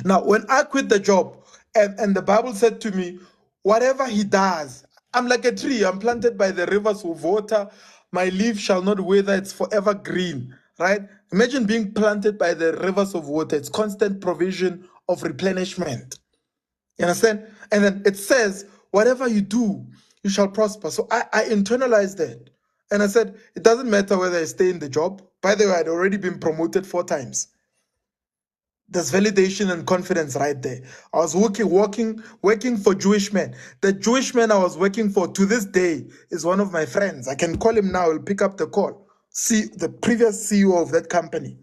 Now, when I quit the job and the Bible said to me, whatever he does, I'm like a tree, I'm planted by the rivers of water. My leaf shall not wither, it's forever green, right? Imagine being planted by the rivers of water. It's constant provision of replenishment. You understand? And then it says, whatever you do, you shall prosper. So I internalized that. And I said, it doesn't matter whether I stay in the job. By the way, I'd already been promoted 4 times. There's validation and confidence right there. I was working for Jewish men. The Jewish man I was working for to this day is one of my friends. I can call him now, he'll pick up the call. See, the previous CEO of that company.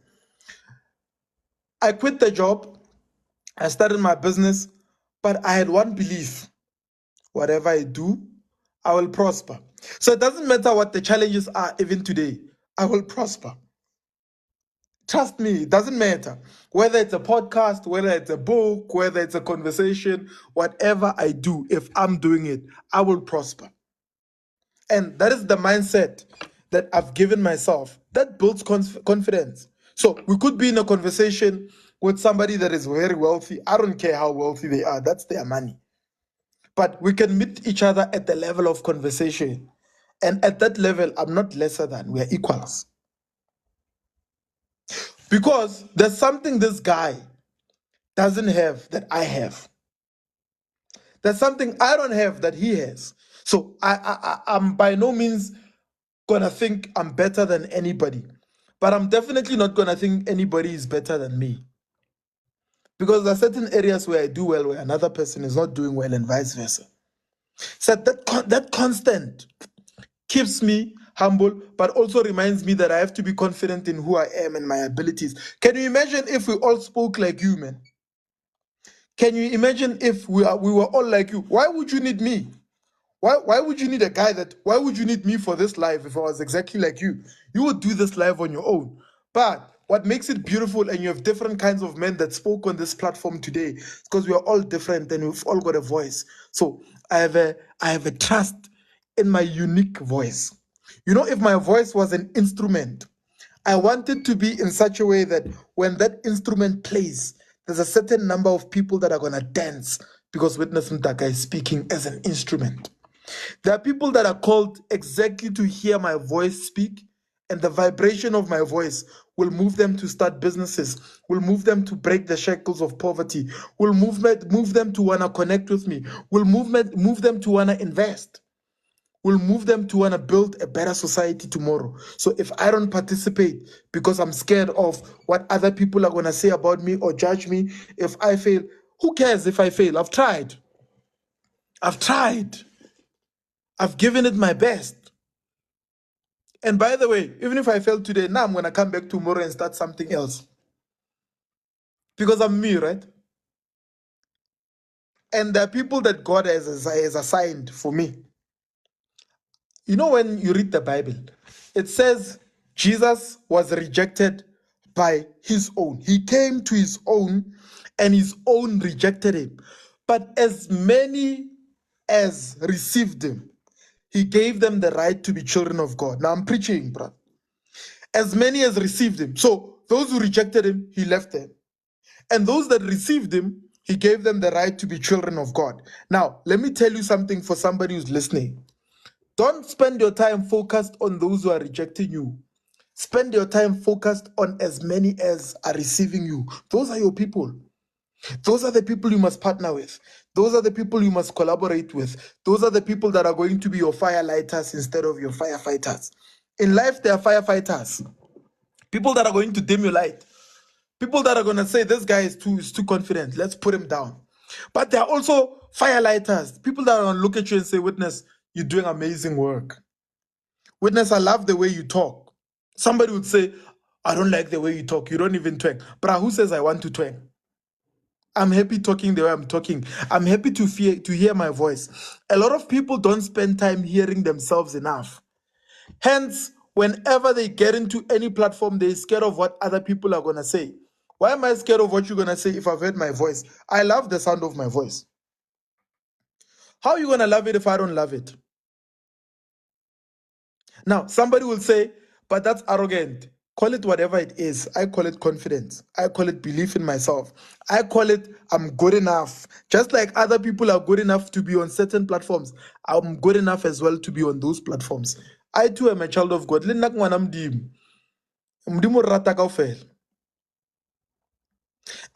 I quit the job. I started my business, but I had one belief. Whatever I do, I will prosper. So it doesn't matter what the challenges are, even today, I will prosper. Trust me, it doesn't matter. Whether it's a podcast, whether it's a book, whether it's a conversation, whatever I do, if I'm doing it, I will prosper. And that is the mindset that I've given myself. That builds confidence. So we could be in a conversation with somebody that is very wealthy. I don't care how wealthy they are, that's their money. But we can meet each other at the level of conversation. And at that level, I'm not lesser than, we are equals. Because there's something this guy doesn't have that I have. There's something I don't have that he has. So I'm by no means gonna think I'm better than anybody, but I'm definitely not gonna think anybody is better than me. Because there are certain areas where I do well, where another person is not doing well, and vice versa. So that constant keeps me humble, but also reminds me that I have to be confident in who I am and my abilities. Can you imagine if we all spoke like you, man? Can you imagine if we were all like you? Why would you need me? Why would you need a guy why would you need me for this life if I was exactly like you? You would do this life on your own. But what makes it beautiful, and you have different kinds of men that spoke on this platform today, is because we are all different and we've all got a voice. So I have a trust in my unique voice. You know, if my voice was an instrument, I want it to be in such a way that when that instrument plays, there's a certain number of people that are going to dance because Witness Mdaka is speaking as an instrument. There are people that are called exactly to hear my voice speak, and the vibration of my voice will move them to start businesses, will move them to break the shackles of poverty, will move them to want to connect with me, will move them to want to invest, will move them to want to build a better society tomorrow. So if I don't participate because I'm scared of what other people are going to say about me or judge me, if I fail, who cares if I fail? I've tried. I've given it my best. And by the way, even if I fail today, now I'm going to come back tomorrow and start something else. Because I'm me, right? And there are people that God has assigned for me. You know, when you read the Bible, it says Jesus was rejected by his own. He came to his own, and his own rejected him. But as many as received him, he gave them the right to be children of God. Now I'm preaching, bro. As many as received him. So those who rejected him, he left them. And those that received him, he gave them the right to be children of God. Now, let me tell you something for somebody who's listening. Don't spend your time focused on those who are rejecting you. Spend your time focused on as many as are receiving you. Those are your people. Those are the people you must partner with. Those are the people you must collaborate with. Those are the people that are going to be your firelighters instead of your firefighters. In life, there are firefighters. People that are going to dim your light. People that are going to say, this guy is too confident, let's put him down. But there are also firelighters. People that are going to look at you and say, Witness, you're doing amazing work. Witness, I love the way you talk. Somebody would say, I don't like the way you talk. You don't even twang. But who says I want to twang? I'm happy talking the way I'm talking. I'm happy to hear my voice. A lot of people don't spend time hearing themselves enough. Hence, whenever they get into any platform, they're scared of what other people are going to say. Why am I scared of what you're going to say if I've heard my voice? I love the sound of my voice. How are you going to love it if I don't love it? Now, somebody will say, but that's arrogant. Call it whatever it is. I call it confidence. I call it belief in myself. I call it I'm good enough. Just like other people are good enough to be on certain platforms, I'm good enough as well to be on those platforms. I too am a child of God.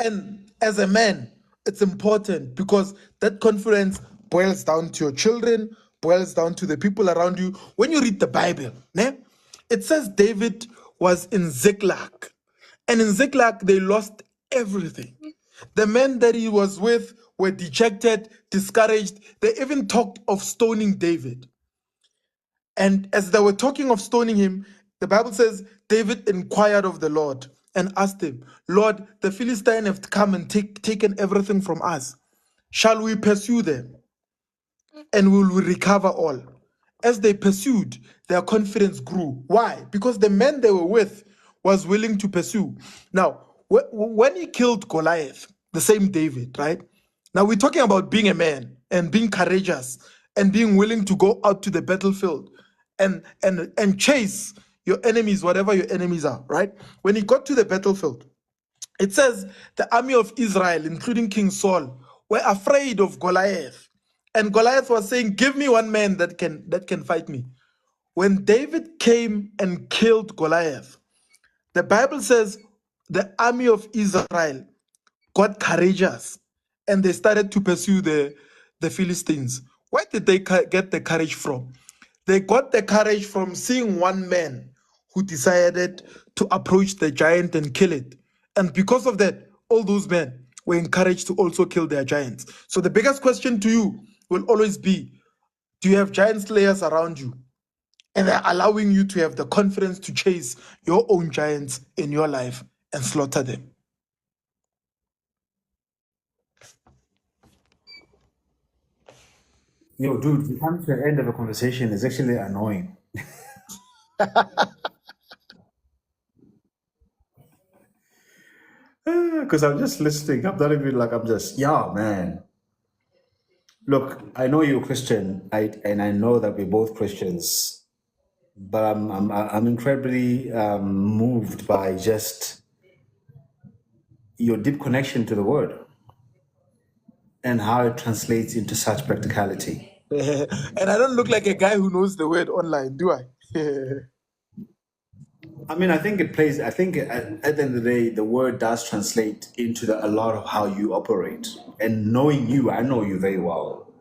And as a man, it's important because that confidence boils down to your children, boils down to the people around you. When you read the Bible, it says David was in Ziklag. And in Ziklag, they lost everything. The men that he was with were dejected, discouraged. They even talked of stoning David. And as they were talking of stoning him, the Bible says David inquired of the Lord and asked him, Lord, the Philistines have come and taken everything from us. Shall we pursue them? And will we recover all? As they pursued, their confidence grew. Why? Because the men they were with was willing to pursue. Now, when he killed Goliath, the same David, right? Now we're talking about being a man and being courageous and being willing to go out to the battlefield. and chase your enemies, whatever your enemies are, right? When he got to the battlefield, it says the army of Israel, including King Saul, were afraid of Goliath. And Goliath was saying, give me one man that can fight me. When David came and killed Goliath, the Bible says the army of Israel got courageous and they started to pursue the Philistines. Where did they get the courage from? They got the courage from seeing one man who decided to approach the giant and kill it. And because of that, all those men were encouraged to also kill their giants. So the biggest question to you will always be, do you have giant slayers around you? And they're allowing you to have the confidence to chase your own giants in your life and slaughter them. Yo, dude, we come to the end of a conversation. It's actually annoying. Because I'm just listening. I'm not even like, I'm just, yeah, man. Look, I know you're Christian, and I know that we're both Christians, but I'm incredibly moved by just your deep connection to the word and how it translates into such practicality. And I don't look like a guy who knows the word online, do I? I mean, I think it plays, I think at the end of the day, the word does translate into a lot of how you operate. And knowing you, I know you very well.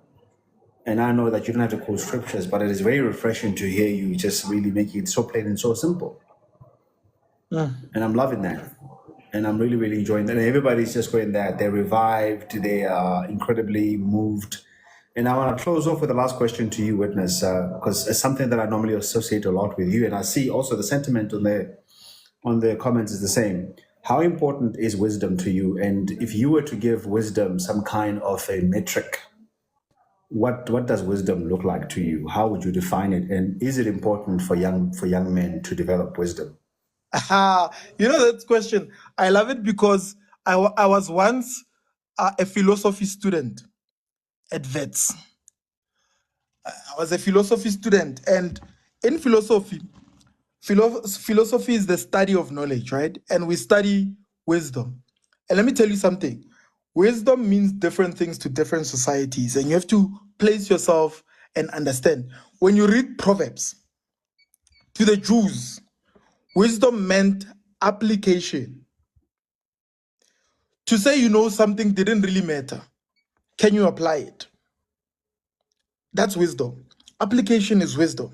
And I know that you don't have to quote scriptures, but it is very refreshing to hear you just really make it so plain and so simple. And I'm loving that. And I'm really, really enjoying that. And everybody's just going there. They're revived. They are incredibly moved. And I want to close off with the last question to you, Witness, because it's something that I normally associate a lot with you. And I see also the sentiment on the comments is the same. How important is wisdom to you? And if you were to give wisdom some kind of a metric, what does wisdom look like to you? How would you define it? And is it important for young men to develop wisdom? You know that question? I love it because I was once a philosophy student at VETS. I was a philosophy student, and in philosophy, philosophy is the study of knowledge, right? And we study wisdom. And let me tell you something. Wisdom means different things to different societies, and you have to place yourself and understand. When you read Proverbs, to the Jews, wisdom meant application. To say you know something didn't really matter. Can you apply it? That's wisdom. Application is wisdom.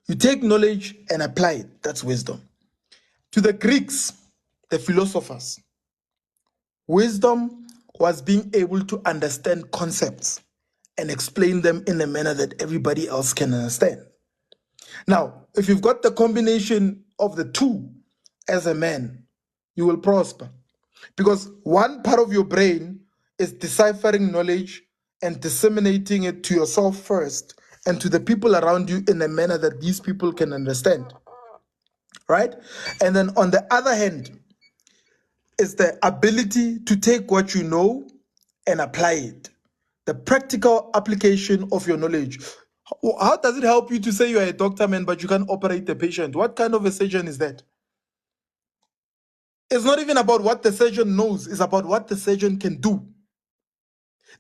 You take knowledge and apply it. That's wisdom. To the Greeks, the philosophers, wisdom was being able to understand concepts and explain them in a manner that everybody else can understand. Now, if you've got the combination of the two as a man, you will prosper. Because one part of your brain is deciphering knowledge and disseminating it to yourself first and to the people around you in a manner that these people can understand. Right? And then on the other hand, is the ability to take what you know and apply it. The practical application of your knowledge. How does it help you to say you are a doctor, man, but you can't operate the patient? What kind of a surgeon is that? It's not even about what the surgeon knows, it's about what the surgeon can do.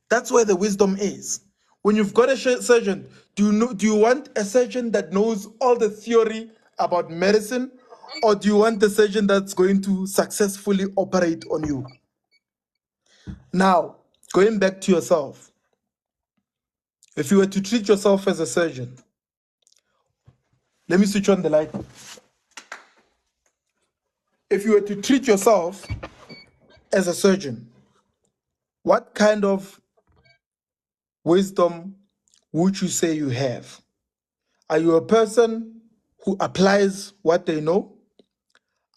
That's where the wisdom is. When you've got a surgeon, do you want a surgeon that knows all the theory about medicine, or do you want the surgeon that's going to successfully operate on you? Now, going back to yourself, if you were to treat yourself as a surgeon, let me switch on the light. If you were to treat yourself as a surgeon, what kind of wisdom would you say you have? Are you a person who applies what they know?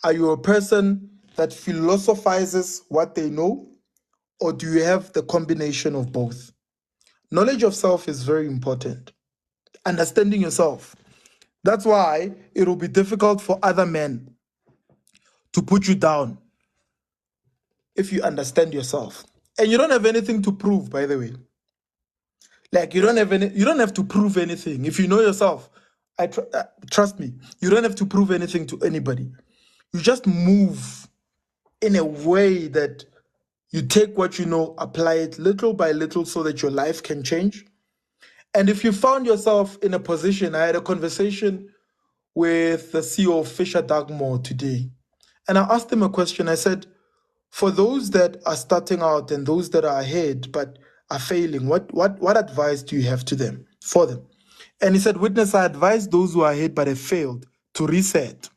Are you a person that philosophizes what they know? Or do you have the combination of both? Knowledge of self is very important. Understanding yourself. That's why it will be difficult for other men to put you down if you understand yourself. And you don't have anything to prove, by the way. Like you don't have to prove anything. If you know yourself, Trust me, you don't have to prove anything to anybody. You just move in a way that you take what you know, apply it little by little so that your life can change. And if you found yourself in a position, I had a conversation with the CEO of Fisher Dugmore today, and I asked him a question. I said, for those that are starting out and those that are ahead but are failing, what advice do you have for them? And he said, Witness, I advise those who are ahead but have failed to reset.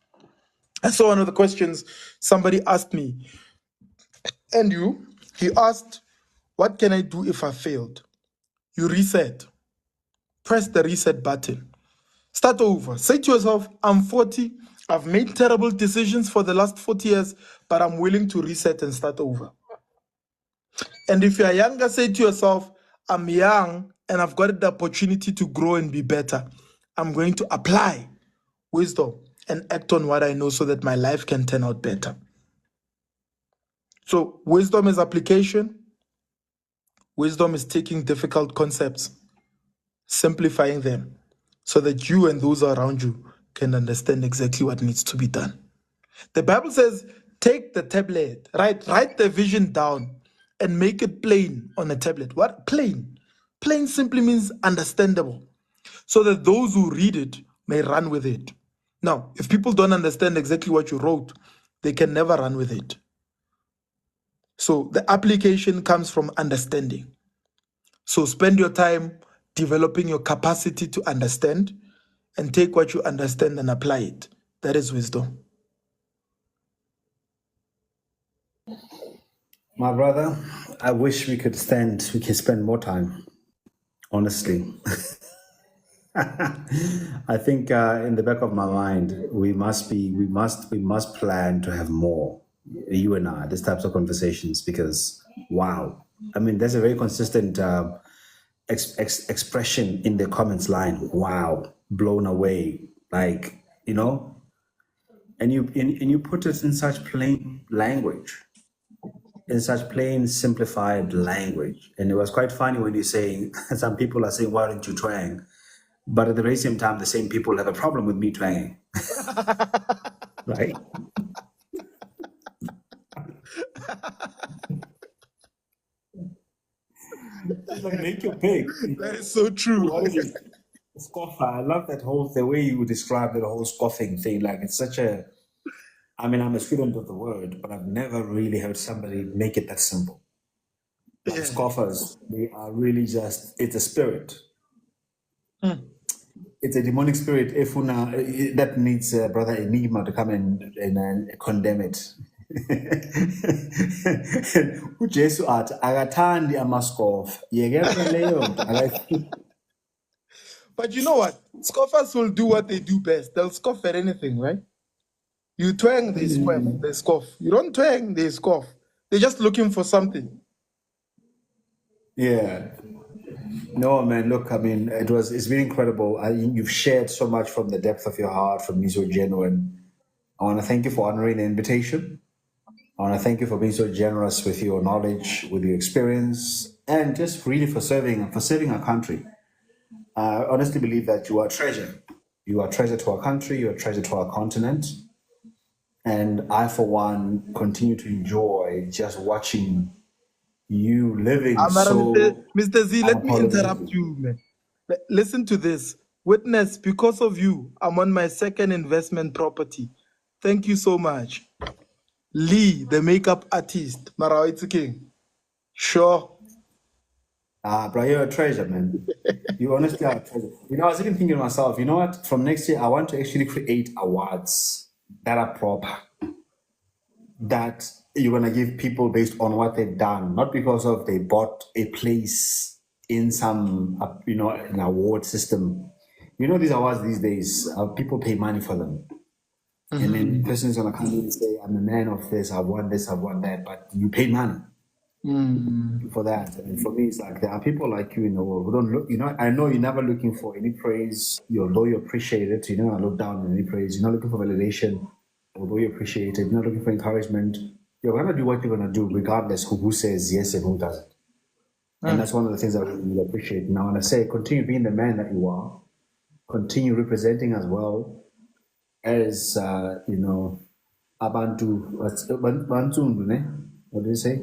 And so one of the questions somebody asked me, and he asked, what can I do if I failed? You reset. Press the reset button. Start over. Say to yourself, I'm 40. I've made terrible decisions for the last 40 years, but I'm willing to reset and start over. And if you're younger, say to yourself, I'm young and I've got the opportunity to grow and be better. I'm going to apply wisdom and act on what I know so that my life can turn out better. So wisdom is application. Wisdom is taking difficult concepts, simplifying them so that you and those around you can understand exactly what needs to be done. The Bible says, take the tablet, write the vision down and make it plain on a tablet. What? Plain. Plain simply means understandable, so that those who read it may run with it. Now, if people don't understand exactly what you wrote, they can never run with it. So the application comes from understanding. So spend your time developing your capacity to understand and take what you understand and apply it. That is wisdom. My brother, I wish we could spend more time, honestly. I think in the back of my mind, we must plan to have more, you and I, these types of conversations, because wow, I mean, there's a very consistent expression in the comments line. Wow, blown away, like and you put it in such plain language, in such plain, simplified language, and it was quite funny when you're saying some people are saying, "Why don't you twang?" But at the very same time, the same people have a problem with me twanging, right? It's like, make your pick. That is so true. What is it? Scoffer. I love the way you describe the whole scoffing thing. Like it's such a, I mean, I'm a student of the word, but I've never really heard somebody make it that simple. Like Yeah. scoffers, they are really just, it's a spirit. It's a demonic spirit. If that needs Brother Enigma to come and condemn it. uJesu athi akathandi amaskofu yekele leyo nto But you know what? Scoffers will do what they do best. They'll scoff at anything, right? You twang, they scoff. You don't twang, they scoff. They're just looking for something. Yeah. No, man, look, I mean, it's been incredible. You've shared so much from the depth of your heart, from me so genuine. I want to thank you for honoring the invitation. I want to thank you for being so generous with your knowledge, with your experience, and just really for serving our country. I honestly believe that you are a treasure. You are a treasure to our country, you're a treasure to our continent. And I, for one, continue to enjoy just watching you living Mr. Z, let me interrupt unapologetically. you, man. Listen to this. Witness, because of you, I'm on my second investment property. Thank you so much. Lee, the makeup artist. Marawi King. Sure. Bro, you're a treasure, man. You honestly are a treasure. I was even thinking to myself, you know what? From next year, I want to actually create awards that are proper, that you're gonna give people based on what they've done, not because of they bought a place in some, an award system. These awards these days, people pay money for them. And then the person's gonna come in and say, I'm a man of this, I've won this, I've won that, but you pay money for that. And for me, it's like there are people like you in the world who don't look, I know you're never looking for any praise, although you appreciate it, you're not gonna look down on any praise, you're not looking for validation, although you appreciate it, you're not looking for encouragement. You're gonna do what you're gonna do, regardless who says yes and who doesn't. And that's one of the things I really appreciate. And I wanna say, continue being the man that you are. continue representing as well as, Abantu, Bantundu, ne? What do you say?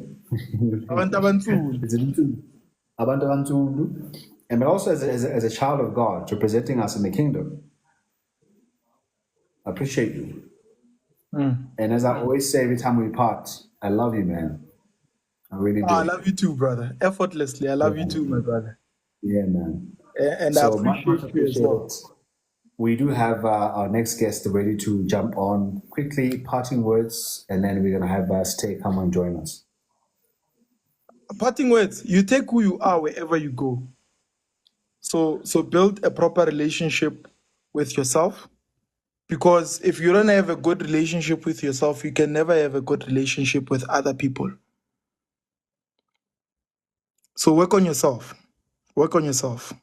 Abantu abantsundu. Is it Ntundu? Abantu Bantundu. And but also as a child of God, representing us in the kingdom. I appreciate you. And as I always say every time we part, I love you, man. I really I do. love you too, brother. Effortlessly, I Yeah, love you too, my brother. yeah, man. And I So much appreciate you as appreciated. well. We do have our next guest ready to jump on quickly, parting words, and then we're gonna have Stay come and join us. Parting words, you take who you are wherever you go. So build a proper relationship with yourself. Because if you don't have a good relationship with yourself, you can never have a good relationship with other people. So work on yourself. Work on yourself.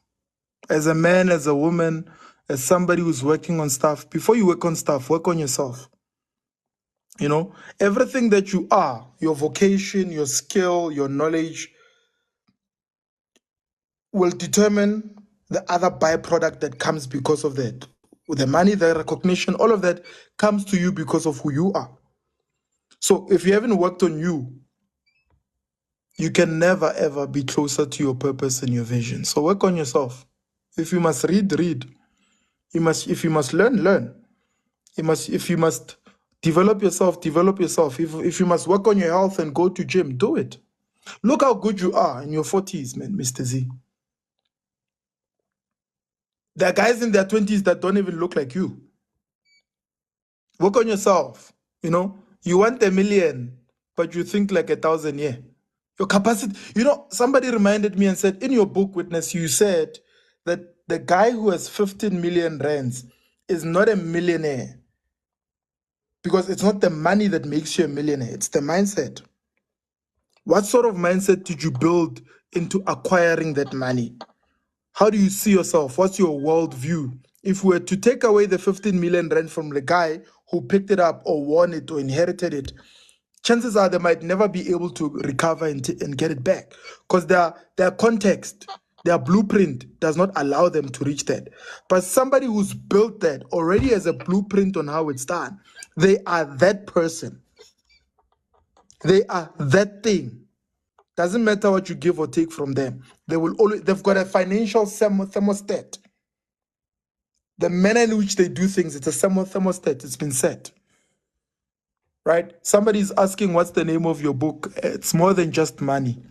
As a man, as a woman, as somebody who's working on stuff, before you work on stuff, work on yourself. You know, everything that you are, your vocation, your skill, your knowledge, will determine the other byproduct that comes because of that. With the money, the recognition, all of that comes to you because of who you are. So if you haven't worked on you, you can never ever be closer to your purpose and your vision. So work on yourself. If you must read, read. If you must learn, learn. If you must develop yourself, develop yourself. If you must work on your health and go to gym, do it. Look how good you are in your 40s, man, Mr. Z. There are guys in their 20s that don't even look like you. Work on yourself. You know, you want 1,000,000, but you think like 1,000 year. Your capacity. You know, somebody reminded me and said, in your book, Witness, you said that the guy who has 15 million rands is not a millionaire. Because it's not the money that makes you a millionaire, it's the mindset. What sort of mindset did you build into acquiring that money? How do you see yourself? What's your worldview? If we were to take away the 15 million rand from the guy who picked it up or won it or inherited it, chances are they might never be able to recover and get it back because their context, their blueprint does not allow them to reach that. But somebody who's built that already has a blueprint on how it's done. They are that person. They are that thing. Doesn't matter what you give or take from them. They've got a financial thermostat. The manner in which they do things, it's a thermostat. It's been set. Right? Somebody's asking what's the name of your book. It's more than just money.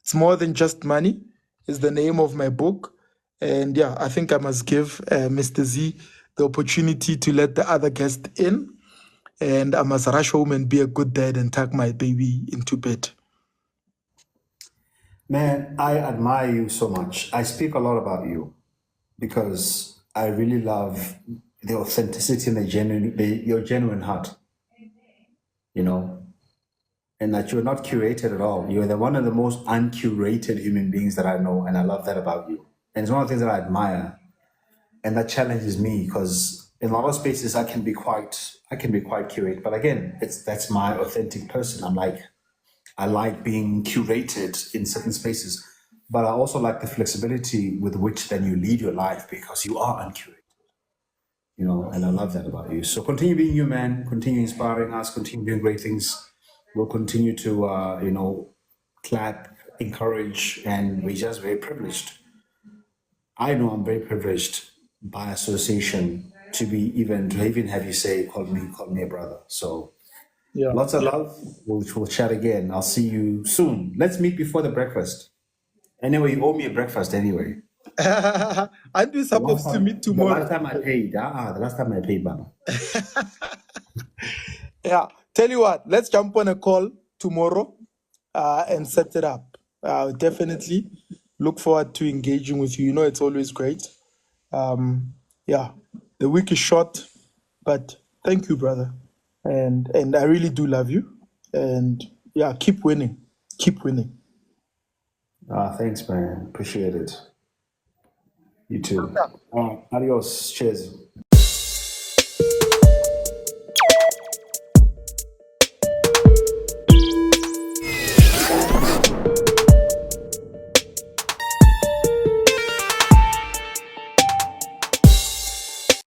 It's more than just money is the name of my book. And yeah, I think I must give Mr. Z the opportunity to let the other guest in. And I must rush home and be a good dad and tuck my baby into bed. Man, I admire you so much. I speak a lot about you because I really love the authenticity and your genuine heart, you know, and that you're not curated at all. You're one of the most uncurated human beings that I know, and I love that about you. And it's one of the things that I admire, and that challenges me because in a lot of spaces I can be quite curated, but again, that's my authentic person. I like being curated in certain spaces, but I also like the flexibility with which then you lead your life because you are uncurated, and I love that about you. So continue being you, man. Continue inspiring us. Continue doing great things. We'll continue to, clap, encourage, and we're just very privileged. I know I'm very privileged by association to even have you say, call me a brother. So Yeah. lots of love. We'll chat again. I'll see you soon. Let's meet before the breakfast. Anyway, you owe me a breakfast anyway. Aren't we supposed to meet The tomorrow? last time I paid. The last time I paid, Baba. Yeah. Tell you what, let's jump on a call tomorrow and set it up. Definitely look forward to engaging with you. You know, it's always great. Yeah, the week is short, but thank you, brother. And I really do love you. And yeah, keep winning. Keep winning. Thanks, man. Appreciate it. You too. Adios. Cheers.